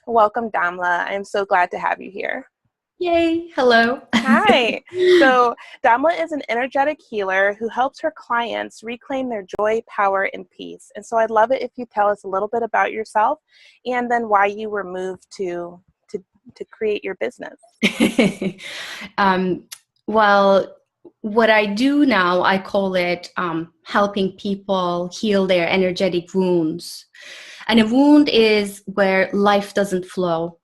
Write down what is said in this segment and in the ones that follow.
Welcome, Damla. I'm so glad to have you here. Yay, hello. Hi. So, Damla is an energetic healer who helps her clients reclaim their joy, power, and peace. And so, I'd love it if you tell us a little bit about yourself and then why you were moved to create your business. um, well, what I do now, I call it helping people heal their energetic wounds. And a wound is where life doesn't flow.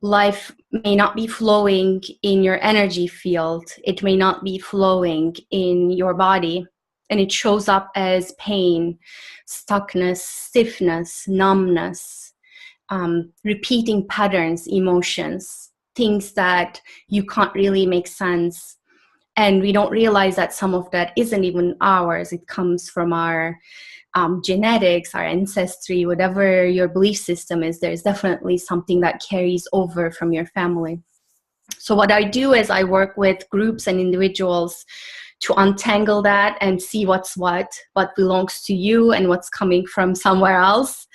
Life may not be flowing in your energy field. It may not be flowing in your body. And it shows up as pain, stuckness, stiffness, numbness, repeating patterns, emotions, things that you can't really make sense. And we don't realize that some of that isn't even ours. It comes from our genetics, our ancestry, whatever your belief system is. There's definitely something that carries over from your family. So what I do is I work with groups and individuals to untangle that and see what belongs to you and what's coming from somewhere else.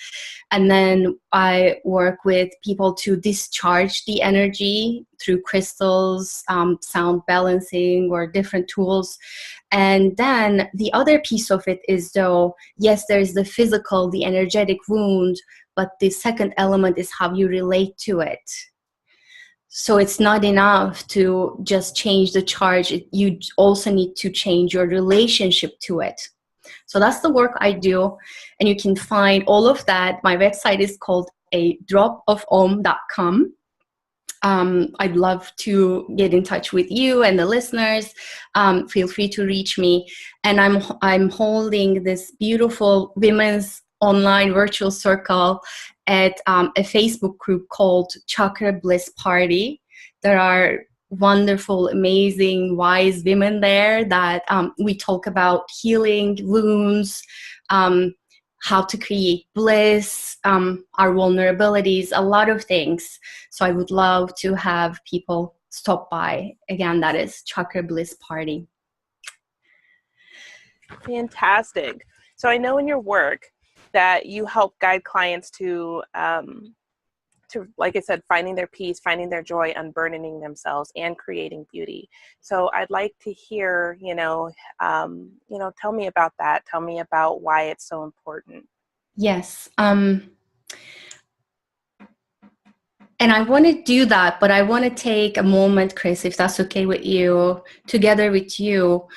And then I work with people to discharge the energy through crystals, sound balancing, or different tools. And then the other piece of it is, though, yes, there's the physical, the energetic wound, but the second element is how you relate to it. So it's not enough to just change the charge. You also need to change your relationship to it. So that's the work I do. And you can find all of that. My website is called adropofom.com. I'd love to get in touch with you and the listeners. Feel free to reach me. And I'm holding this beautiful women's online virtual circle at a Facebook group called Chakra Bliss Party. There are wonderful, amazing, wise women there that we talk about healing wounds, how to create bliss, our vulnerabilities, a lot of things. So I would love to have people stop by. Again, that is Chakra Bliss Party. Fantastic. So I know in your work that you help guide clients to, like I said, finding their peace, finding their joy, unburdening themselves, and creating beauty. So I'd like to hear, tell me about that. Tell me about why it's so important. Yes. And I want to do that, but I want to take a moment, Chris, if that's okay with you, together with you,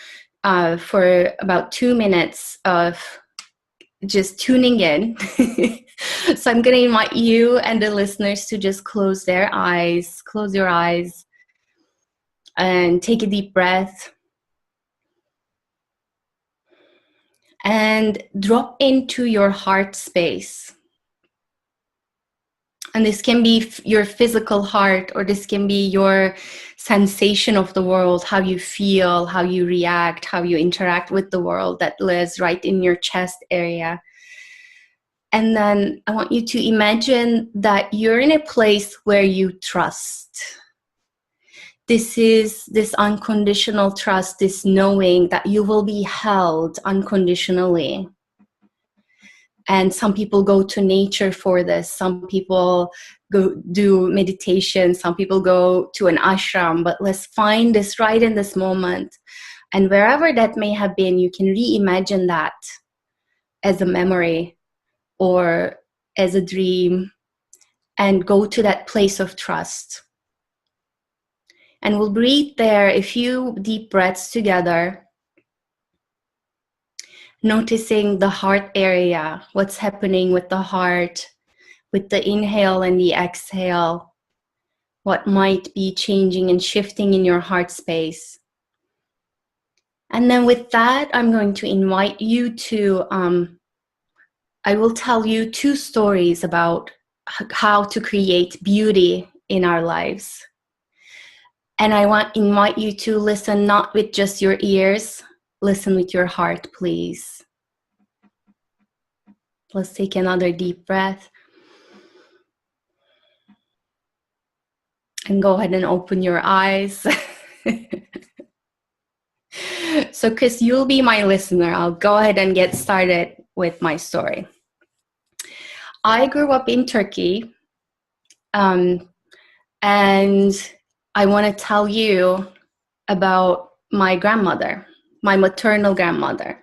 for about 2 minutes of just tuning in. So I'm going to invite you and the listeners to just close your eyes, and take a deep breath. And drop into your heart space. And this can be your physical heart, or this can be your sensation of the world, how you feel, how you react, how you interact with the world that lives right in your chest area. And then I want you to imagine that you're in a place where you trust. This is this unconditional trust, this knowing that you will be held unconditionally. And some people go to nature for this. Some people go do meditation. Some people go to an ashram. But let's find this right in this moment. And wherever that may have been, you can reimagine that as a memory or as a dream and go to that place of trust. And we'll breathe there a few deep breaths together, noticing the heart area, what's happening with the heart, with the inhale and the exhale, what might be changing and shifting in your heart space. And then with that, I'm going to invite you to, I will tell you 2 stories about how to create beauty in our lives. And I invite you to listen not with just your ears, listen with your heart, please. Let's take another deep breath. And go ahead and open your eyes. So, Chris, you'll be my listener. I'll go ahead and get started with my story. I grew up in Turkey, And I want to tell you about my grandmother, my maternal grandmother.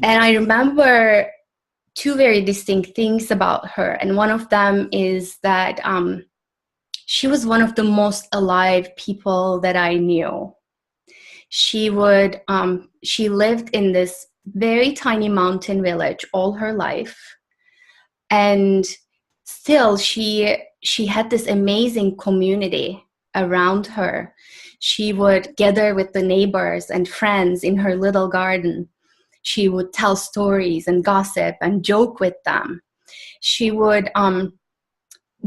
And I remember two very distinct things about her. And one of them is that she was one of the most alive people that I knew. She lived in this very tiny mountain village all her life. And still she had this amazing community around her. She would gather with the neighbors and friends in her little garden. She would tell stories and gossip and joke with them. She would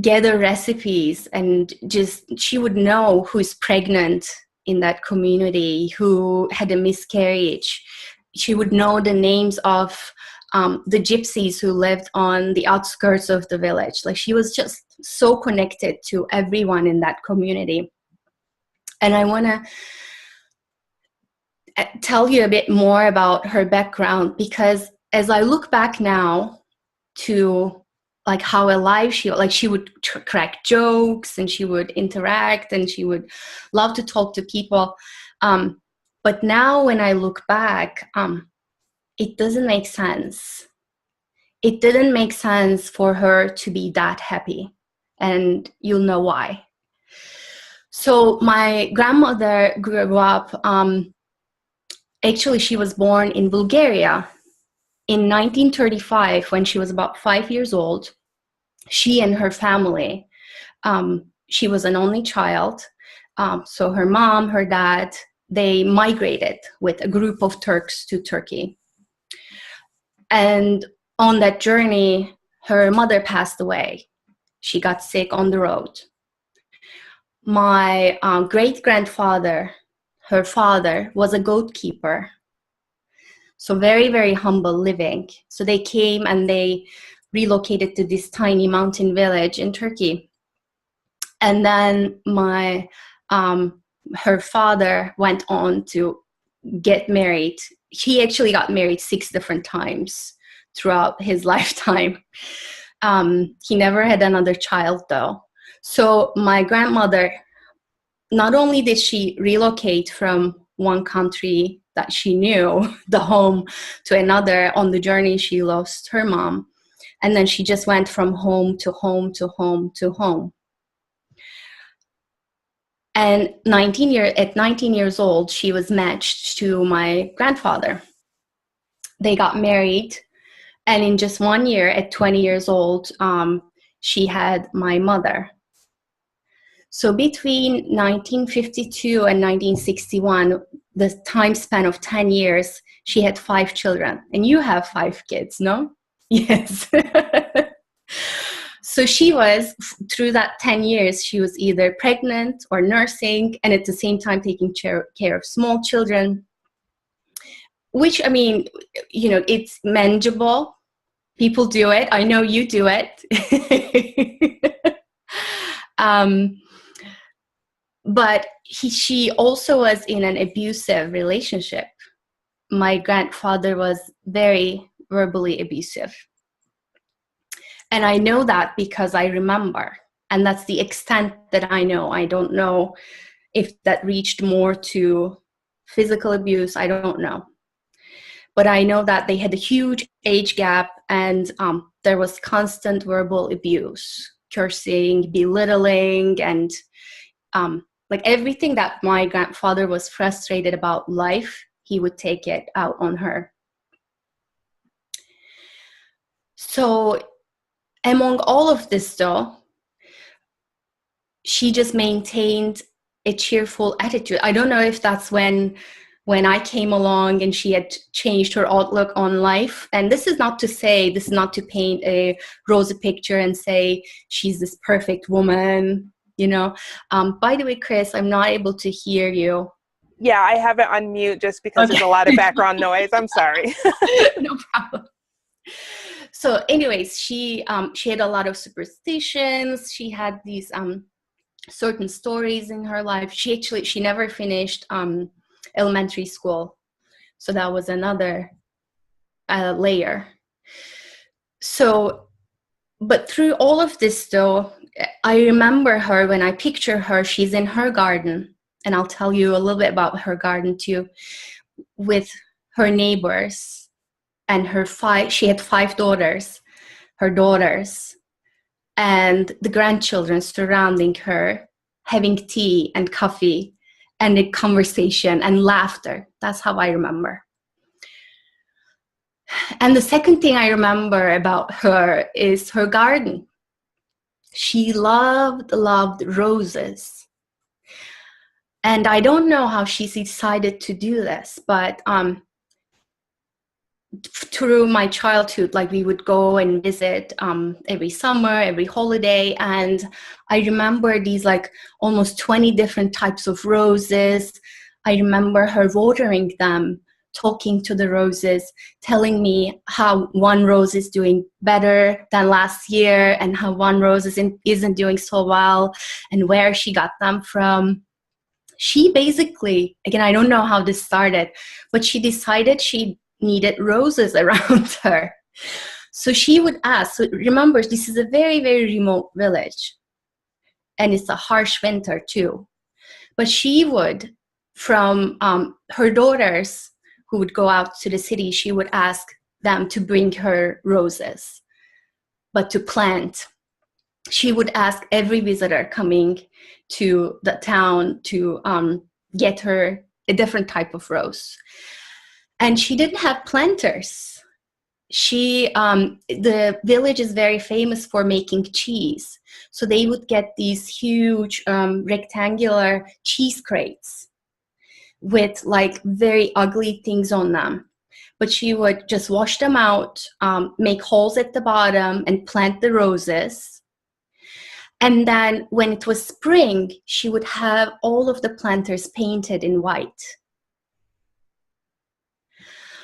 gather recipes, and she would know who's pregnant in that community, who had a miscarriage. She would know the names of the gypsies who lived on the outskirts of the village. Like, she was just so connected to everyone in that community. And I want to tell you a bit more about her background, because as I look back now to like how alive she was, like she would crack jokes and she would interact and she would love to talk to people. But now when I look back, it doesn't make sense. It didn't make sense for her to be that happy, and you'll know why. So my grandmother grew up, actually she was born in Bulgaria in 1935 when she was about 5 years old. She and her family, she was an only child, so her mom, her dad, they migrated with a group of Turks to Turkey. And on that journey, her mother passed away. She got sick on the road. My great-grandfather, her father, was a goat keeper. So very, very humble living. So they came and they relocated to this tiny mountain village in Turkey. And then her father went on to get married. He actually got married 6 different times throughout his lifetime. He never had another child though. So my grandmother, not only did she relocate from one country that she knew, the home, to another, on the journey she lost her mom. And then she just went from home to home to home to home. And at 19 years old, she was matched to my grandfather. They got married. And in just 1 year, at 20 years old, she had my mother. So between 1952 and 1961, the time span of 10 years, she had 5 children. And you have 5 kids, no? Yes. So she was, through that 10 years, she was either pregnant or nursing, and at the same time taking care of small children, which, I mean, you know, it's manageable. People do it. I know you do it. But she also was in an abusive relationship. My grandfather was very verbally abusive. And I know that because I remember. And that's the extent that I know. I don't know if that reached more to physical abuse. I don't know. But I know that they had a huge age gap, and there was constant verbal abuse, cursing, belittling, and like everything that my grandfather was frustrated about life, he would take it out on her. So among all of this though, she just maintained a cheerful attitude. I don't know if that's when I came along and she had changed her outlook on life. And this is not to paint a rosy picture and say she's this perfect woman, you know. By the way, Chris, I'm not able to hear you. Yeah, I have it on mute just because there's a lot of background noise. I'm sorry. No problem. So anyways, she had a lot of superstitions. She had these certain stories in her life. She never finished elementary school. So that was another layer. So But through all of this, though, I remember her, when I picture her, she's in her garden. And I'll tell you a little bit about her garden too, with her neighbors and she had 5 daughters, her daughters, and the grandchildren surrounding her, having tea and coffee and a conversation and laughter. That's how I remember. And the second thing I remember about her is her garden. She loved roses. And I don't know how she decided to do this, but through my childhood, like, we would go and visit every summer, every holiday, and I remember these like almost 20 different types of roses. I remember her watering them, talking to the roses, telling me how one rose is doing better than last year and how one rose isn't doing so well, and where she got them from. She basically, again, I don't know how this started, but she decided she needed roses around her. So she would ask, so remember, this is a very, very remote village, and it's a harsh winter too. But she would, from her daughters who would go out to the city, she would ask them to bring her roses, but to plant. She would ask every visitor coming to the town to get her a different type of rose. And she didn't have planters. The village is very famous for making cheese. So they would get these huge rectangular cheese crates with like very ugly things on them. But she would just wash them out, make holes at the bottom and plant the roses. And then when it was spring, she would have all of the planters painted in white.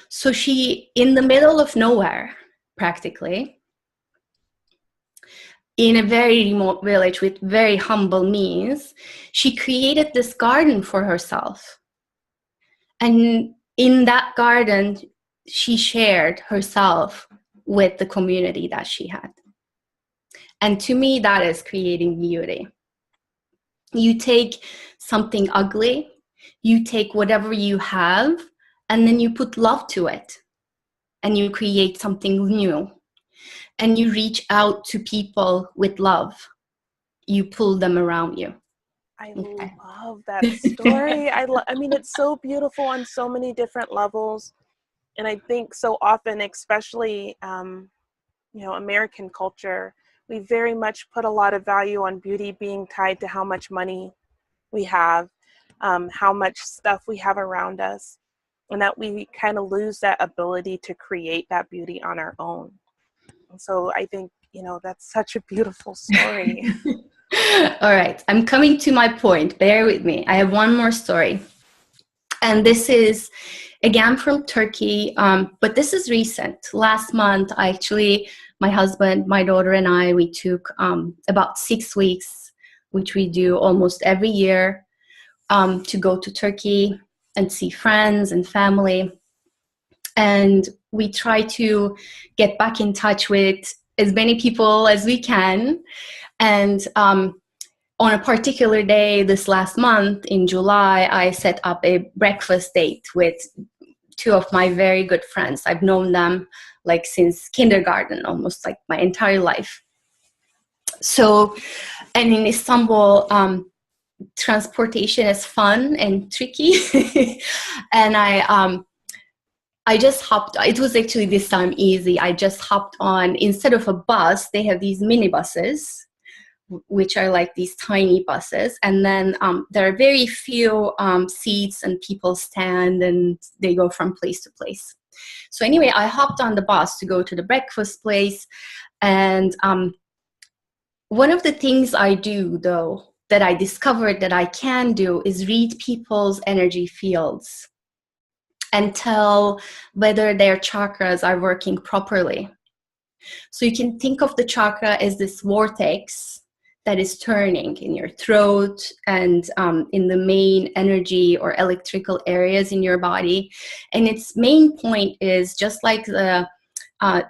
So she, in the middle of nowhere, practically, in a very remote village with very humble means, she created this garden for herself. And in that garden, she shared herself with the community that she had. And to me, that is creating beauty. You take something ugly, you take whatever you have, and then you put love to it. And you create something new. And you reach out to people with love. You pull them around you. I love that story. I mean, it's so beautiful on so many different levels. And I think so often, especially, American culture, we very much put a lot of value on beauty being tied to how much money we have, how much stuff we have around us, and that we kind of lose that ability to create that beauty on our own. And so I think, that's such a beautiful story. All right, I'm coming to my point. Bear with me. I have one more story. And this is, again, from Turkey, but this is recent. Last month, my husband, my daughter, and I, we took about 6 weeks, which we do almost every year, to go to Turkey and see friends and family. And we try to get back in touch with as many people as we can. And on a particular day this last month in July, I set up a breakfast date with 2 of my very good friends. I've known them like since kindergarten, almost like my entire life. So, and in Istanbul, transportation is fun and tricky. And I just hopped, it was actually this time easy. I just hopped on, instead of a bus, they have these minibuses, which are like these tiny buses. And then there are very few seats and people stand and they go from place to place. So anyway, I hopped on the bus to go to the breakfast place. And one of the things I do, though, that I discovered that I can do is read people's energy fields and tell whether their chakras are working properly. So you can think of the chakra as this vortex that is turning in your throat and in the main energy or electrical areas in your body. And its main point is just like the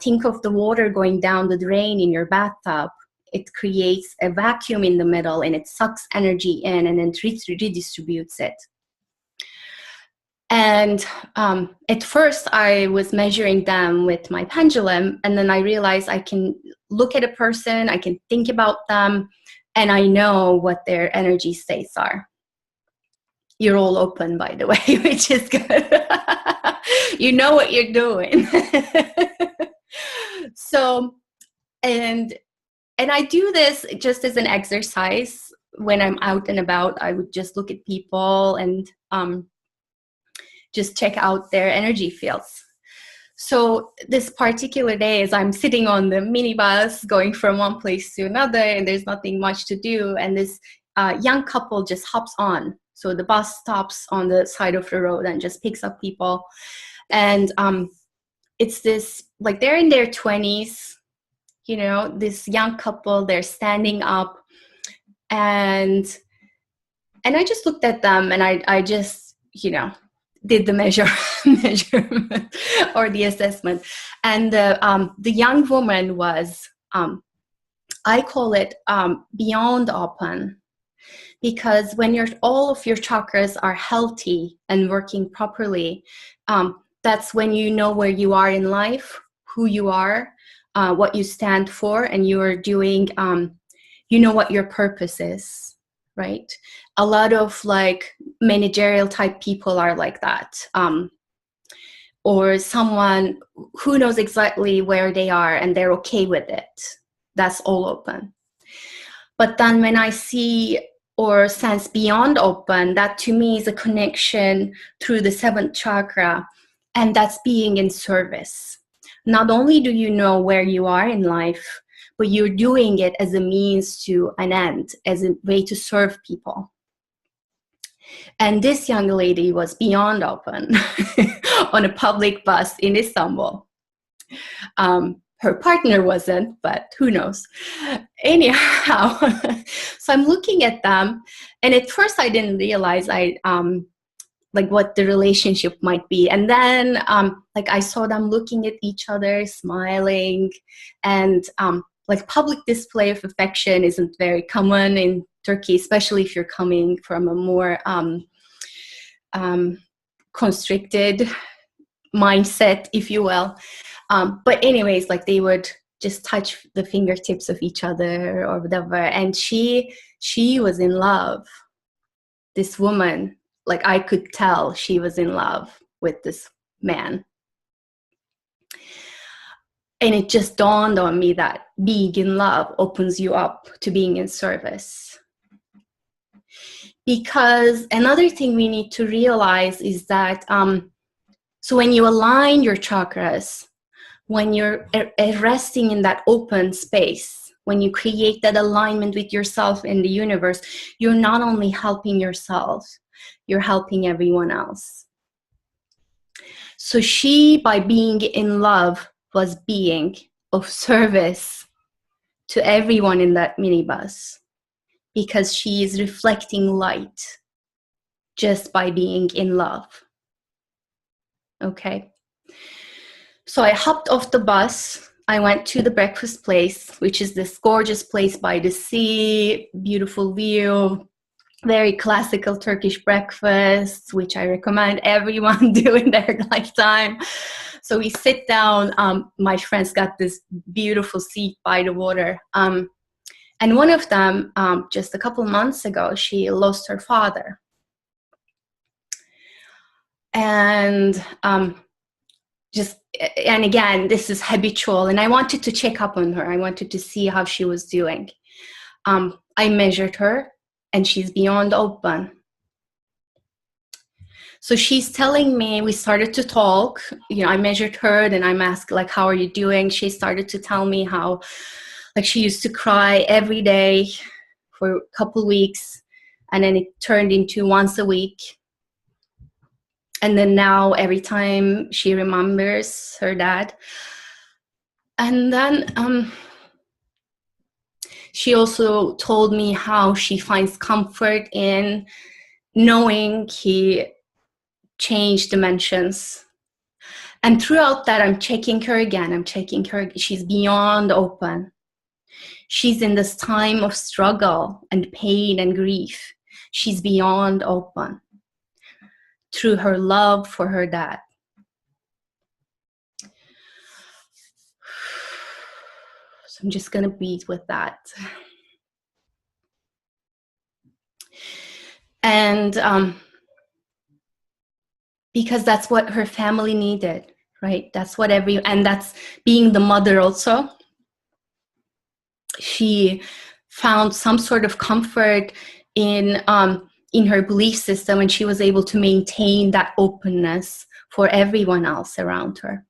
think of the water going down the drain in your bathtub. It creates a vacuum in the middle and it sucks energy in and then redistributes it. And at first I was measuring them with my pendulum, and then I realized I can look at a person, I can think about them, and I know what their energy states are. You're all open, by the way, which is good. You know what you're doing. So, and I do this just as an exercise. When I'm out and about, I would just look at people and just check out their energy fields. So this particular day, as I'm sitting on the minibus going from one place to another, and there's nothing much to do, and this young couple just hops on. So the bus stops on the side of the road and just picks up people. And it's this, like, they're in their 20s, you know, this young couple, they're standing up. And I just looked at them, and I just, you know, did the measurement or the assessment. And the young woman was, I call it beyond open, because when all of your chakras are healthy and working properly, that's when you know where you are in life, who you are, what you stand for, and you are doing, you know what your purpose is, right? A lot of like managerial type people are like that. Or someone who knows exactly where they are and they're okay with it. That's all open. But then when I see or sense beyond open, that to me is a connection through the 7th chakra, and that's being in service. Not only do you know where you are in life, but you're doing it as a means to an end, as a way to serve people. And this young lady was beyond open on a public bus in Istanbul. Her partner wasn't, but who knows? Anyhow, so I'm looking at them, and at first I didn't realize like what the relationship might be. And then like I saw them looking at each other, smiling, and like public display of affection isn't very common in Turkey, especially if you're coming from a more constricted mindset, if you will. But anyways, like they would just touch the fingertips of each other or whatever. And she was in love. This woman, like I could tell she was in love with this man. And it just dawned on me that being in love opens you up to being in service. Because another thing we need to realize is that, so when you align your chakras, when you're resting in that open space, when you create that alignment with yourself and the universe, you're not only helping yourself, you're helping everyone else. So she, by being in love, was being of service to everyone in that minibus, because she is reflecting light just by being in love. Okay. So I hopped off the bus. I went to the breakfast place, which is this gorgeous place by the sea, beautiful view, very classical Turkish breakfast, which I recommend everyone do in their lifetime. So we sit down. My friends got this beautiful seat by the water. And one of them, just a couple months ago, she lost her father. And and again, this is habitual. And I wanted to check up on her. I wanted to see how she was doing. I measured her, and she's beyond open. So she's telling me, we started to talk, you know, I measured her, and I'm asked, like, how are you doing? She started to tell me how, like, she used to cry every day for a couple weeks, and then it turned into once a week. And then now every time she remembers her dad. And then she also told me how she finds comfort in knowing he changed dimensions. And throughout that, I'm checking her again. I'm checking her. She's beyond open. She's in this time of struggle and pain and grief. She's beyond open through her love for her dad. So I'm just going to breathe with that. And because that's what her family needed, right? That's what and that's being the mother also. She found some sort of comfort in her belief system, and she was able to maintain that openness for everyone else around her.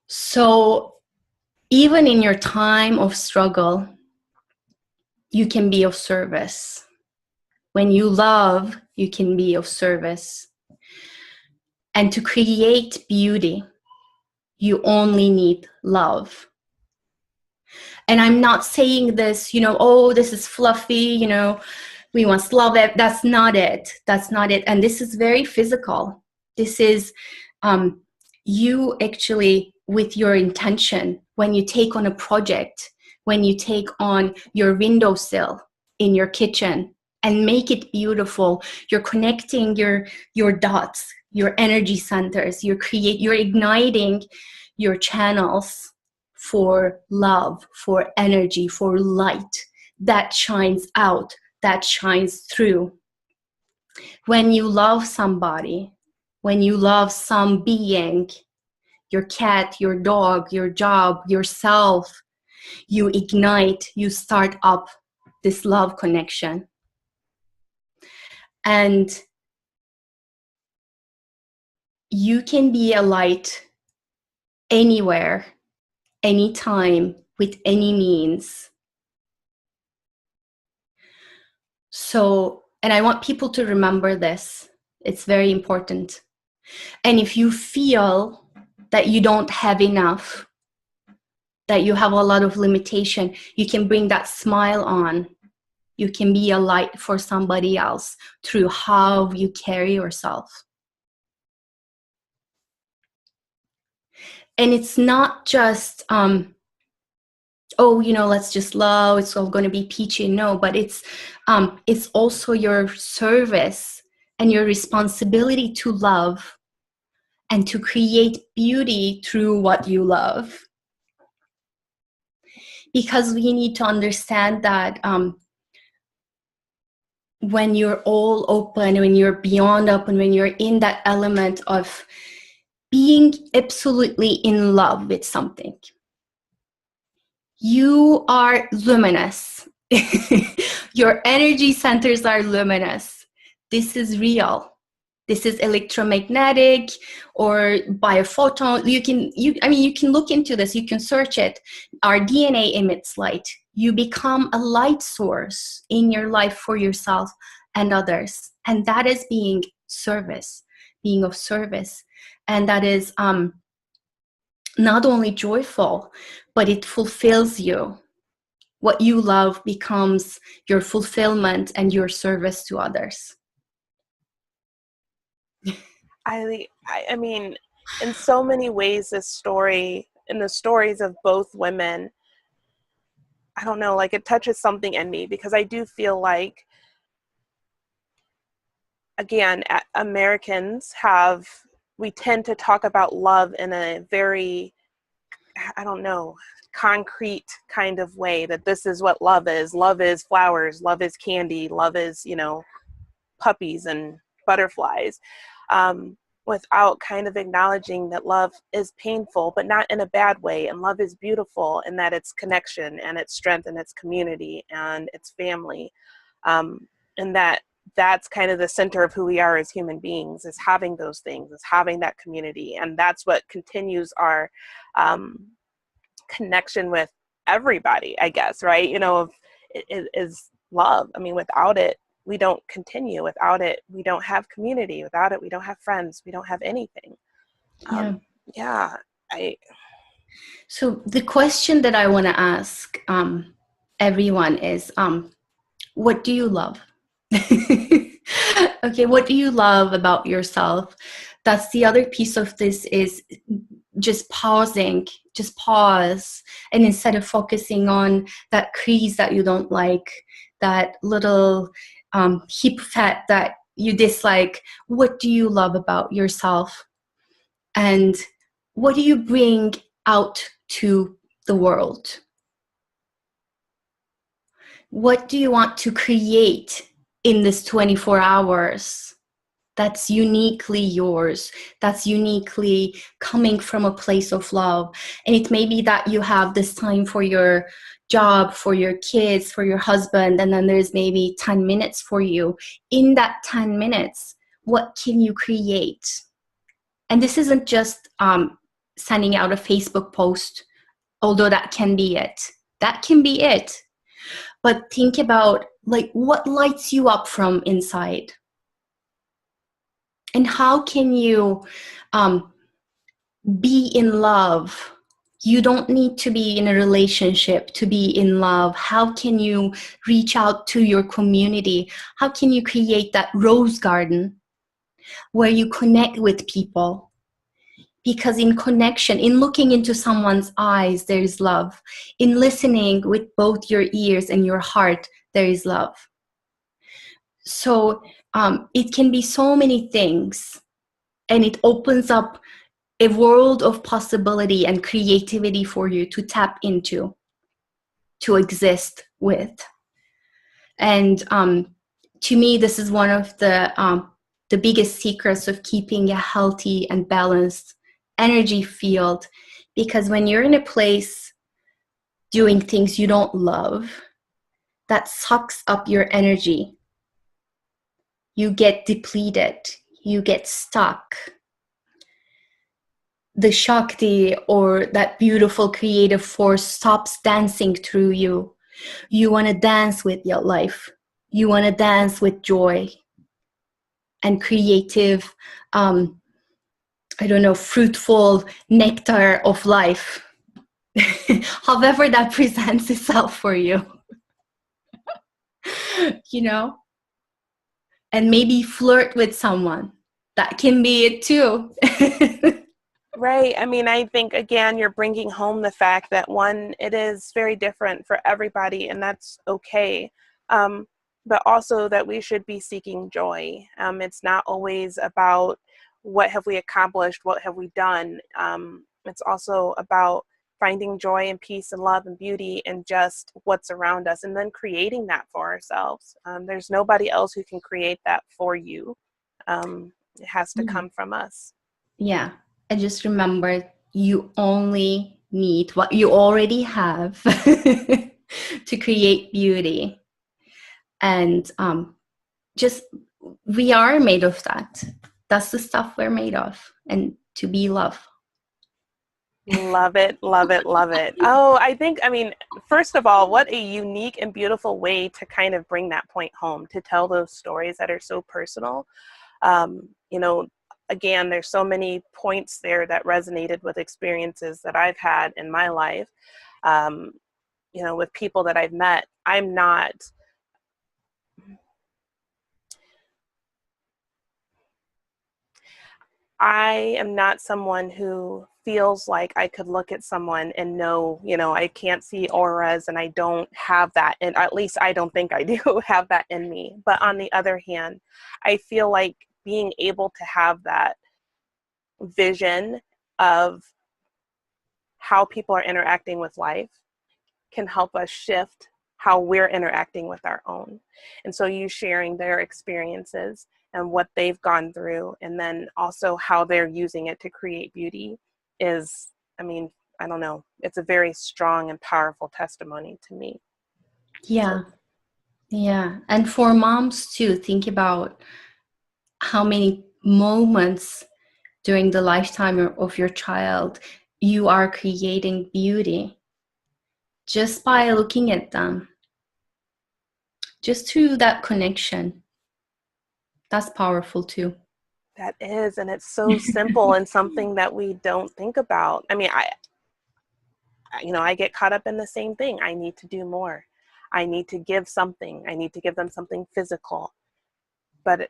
So even in your time of struggle, you can be of service. When you love, you can be of service. And to create beauty, you only need love. And I'm not saying this, oh, this is fluffy, we must love it. That's not it. That's not it. And this is very physical. This is you actually, with your intention, when you take on a project, when you take on your windowsill in your kitchen and make it beautiful, you're connecting your dots, your energy centers, you're igniting your channels for love, for energy, for light that shines out, that shines through. When you love somebody, when you love some being, your cat, your dog, your job, yourself, you ignite, you start up this love connection. And you can be a light anywhere, anytime, with any means. So, and I want people to remember this. It's very important. And if you feel that you don't have enough, that you have a lot of limitation, you can bring that smile on. You can be a light for somebody else through how you carry yourself. And it's not just, let's just love, it's all going to be peachy. No, but it's also your service and your responsibility to love and to create beauty through what you love. Because we need to understand that when you're all open, when you're beyond open, when you're in that element of being absolutely in love with something, you are luminous. Your energy centers are luminous. This is real. This is electromagnetic or by a photon. You can look into this. You can search it. Our DNA emits light. You become a light source in your life for yourself and others. And that is being of service. And that is not only joyful, but it fulfills you. What you love becomes your fulfillment and your service to others. I mean, in so many ways, this story and the stories of both women, I don't know, like it touches something in me, because I do feel like, again, Americans we tend to talk about love in a very, I don't know, concrete kind of way, that this is what love is. Love is flowers. Love is candy. Love is, puppies and butterflies. Without kind of acknowledging that love is painful, but not in a bad way. And love is beautiful in that it's connection and it's strength and it's community and it's family. And that's kind of the center of who we are as human beings, is having those things, is having that community. And that's what continues our connection with everybody, I guess, right? Is love. I mean, without it, we don't continue. Without it, we don't have community. Without it, we don't have friends. We don't have anything. So the question that I want to ask everyone is, what do you love? Okay, what do you love about yourself? That's the other piece of this, is just pausing, just pause. And instead of focusing on that crease that you don't like, that little hip fat that you dislike, what do you love about yourself? And what do you bring out to the world? What do you want to create in this 24 hours that's uniquely yours, that's uniquely coming from a place of love? And it may be that you have this time for your job, for your kids, for your husband, and then there's maybe 10 minutes for you. In that 10 minutes, what can you create? And this isn't just sending out a Facebook post, although that can be it. That can be it. But think about, like, what lights you up from inside? And how can you be in love? You don't need to be in a relationship to be in love. How can you reach out to your community? How can you create that rose garden where you connect with people? Because in connection, in looking into someone's eyes, there is love. In listening with both your ears and your heart, there is love. So it can be so many things, and it opens up a world of possibility and creativity for you to tap into, to exist with. And to me, this is one of the biggest secrets of keeping a healthy and balanced energy field, because when you're in a place doing things you don't love, that sucks up your energy. You get depleted, you get stuck. The Shakti, or that beautiful creative force, stops dancing through you. You want to dance with your life. You want to dance with joy and creative, fruitful nectar of life. However that presents itself for you. And maybe flirt with someone. That can be it too. Right. I mean, I think, again, you're bringing home the fact that, one, it is very different for everybody, and that's okay. But also that we should be seeking joy. It's not always about what have we accomplished, what have we done. It's also about finding joy and peace and love and beauty in just what's around us, and then creating that for ourselves. There's nobody else who can create that for you. It has to come from us. Yeah. And just remember, you only need what you already have to create beauty. And we are made of that. That's the stuff we're made of. And to be love. Love it, love it, love it. Oh, first of all, what a unique and beautiful way to kind of bring that point home, to tell those stories that are so personal. Again, there's so many points there that resonated with experiences that I've had in my life, with people that I've met. I am not someone who feels like I could look at someone and know, I can't see auras, and I don't have that. And at least I don't think I do have that in me. But on the other hand, I feel like being able to have that vision of how people are interacting with life can help us shift how we're interacting with our own. And so you sharing their experiences and what they've gone through, and then also how they're using it to create beauty is, I don't know, it's a very strong and powerful testimony to me. Yeah. Yeah. And for moms too, think about how many moments during the lifetime of your child you are creating beauty just by looking at them, just through that connection. That's powerful too. That is, and it's so simple and something that we don't think about. I get caught up in the same thing. I need to do more. I need to give something. I need to give them something physical. But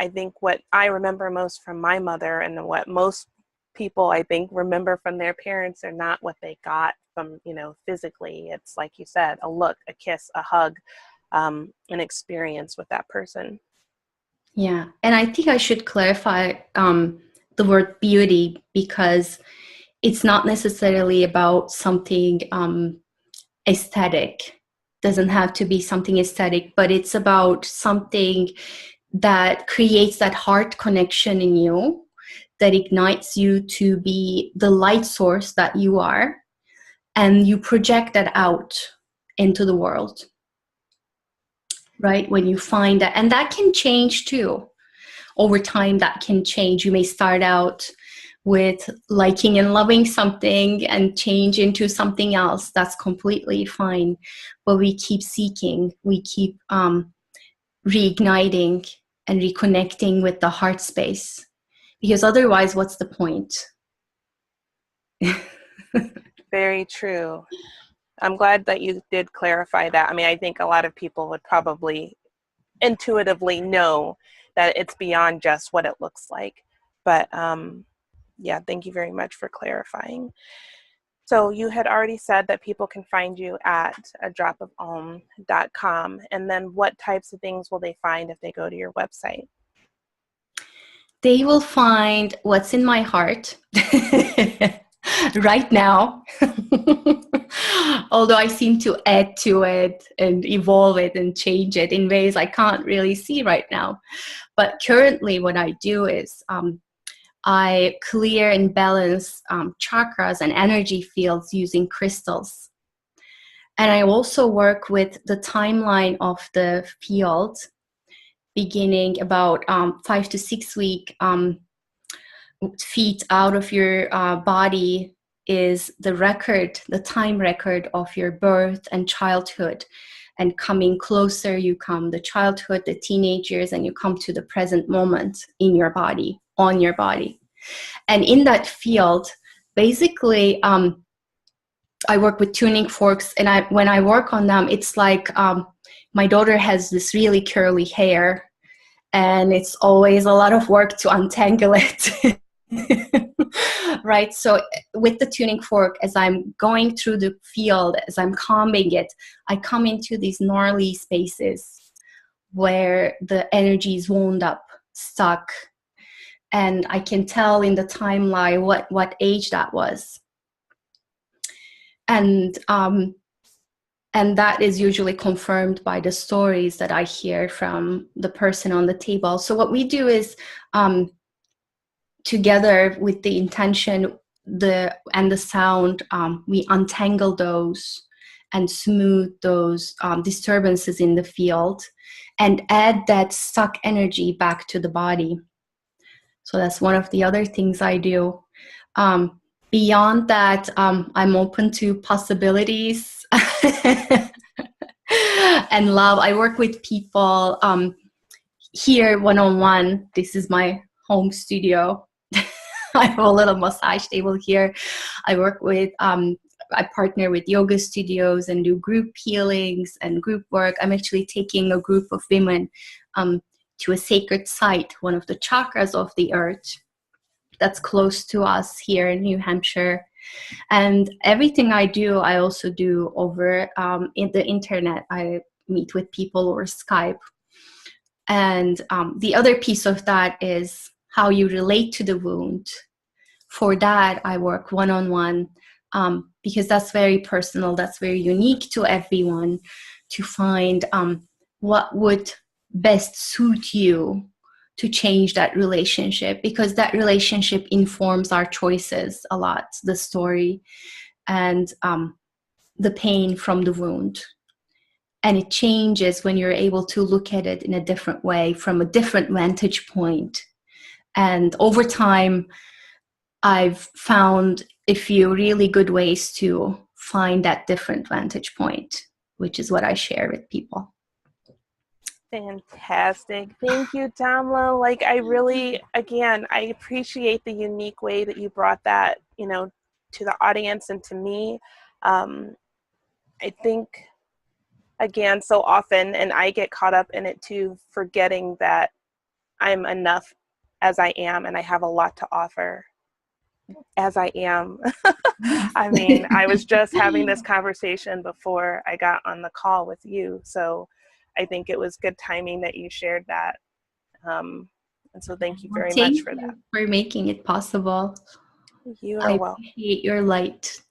I think what I remember most from my mother, and what most people I think remember from their parents, are not what they got from, physically. It's like you said, a look, a kiss, a hug, an experience with that person. Yeah. And I think I should clarify the word beauty, because it's not necessarily about something aesthetic. Doesn't have to be something aesthetic, but it's about something that creates that heart connection in you, that ignites you to be the light source that you are, and you project that out into the world, right? When you find that, and that can change too. Over time, that can change. You may start out with liking and loving something and change into something else. That's completely fine. But we keep seeking, we keep reigniting and reconnecting with the heart space. Because otherwise, what's the point? Very true. I'm glad that you did clarify that. I mean, I think a lot of people would probably intuitively know that it's beyond just what it looks like. But yeah, thank you very much for clarifying. So you had already said that people can find you at adropofom.com. And then what types of things will they find if they go to your website? They will find what's in my heart right now. Although I seem to add to it and evolve it and change it in ways I can't really see right now. But currently what I do is I clear and balance chakras and energy fields using crystals. And I also work with the timeline of the field, beginning about 5 to 6 week feet out of your body is the record, the time record of your birth and childhood. And coming closer, you come the childhood, the teenage years, and you come to the present moment in your body, on your body. And in that field, basically, I work with tuning forks, and when I work on them, it's like my daughter has this really curly hair, and it's always a lot of work to untangle it. Right? So with the tuning fork, as I'm going through the field, as I'm combing it, I come into these gnarly spaces where the energy is wound up, stuck, and I can tell in the timeline what age that was. And that is usually confirmed by the stories that I hear from the person on the table. So what we do is, together with the intention and the sound, we untangle those and smooth those disturbances in the field and add that stuck energy back to the body. So that's one of the other things I do. Beyond that, I'm open to possibilities and love. I work with people here one-on-one. This is my home studio. I have a little massage table here. I work with, I partner with yoga studios and do group healings and group work. I'm actually taking a group of women to a sacred site, one of the chakras of the earth that's close to us here in New Hampshire. And everything I do, I also do over in the internet. I meet with people over Skype. And the other piece of that is how you relate to the wound. For that, I work one-on-one because that's very personal, that's very unique to everyone, to find what would best suit you to change that relationship, because that relationship informs our choices a lot, the story and the pain from the wound. And it changes when you're able to look at it in a different way, from a different vantage point. And over time, I've found a few really good ways to find that different vantage point, which is what I share with people. Fantastic. Thank you, Damla. Like, I really, again, I appreciate the unique way that you brought that, to the audience and to me. I think, again, so often, and I get caught up in it too, forgetting that I'm enough as I am, and I have a lot to offer as I am. I mean, I was just having this conversation before I got on the call with you. So I think it was good timing that you shared that. And so thank you very much for that. Thank you for making it possible. You I are welcome. appreciate your light.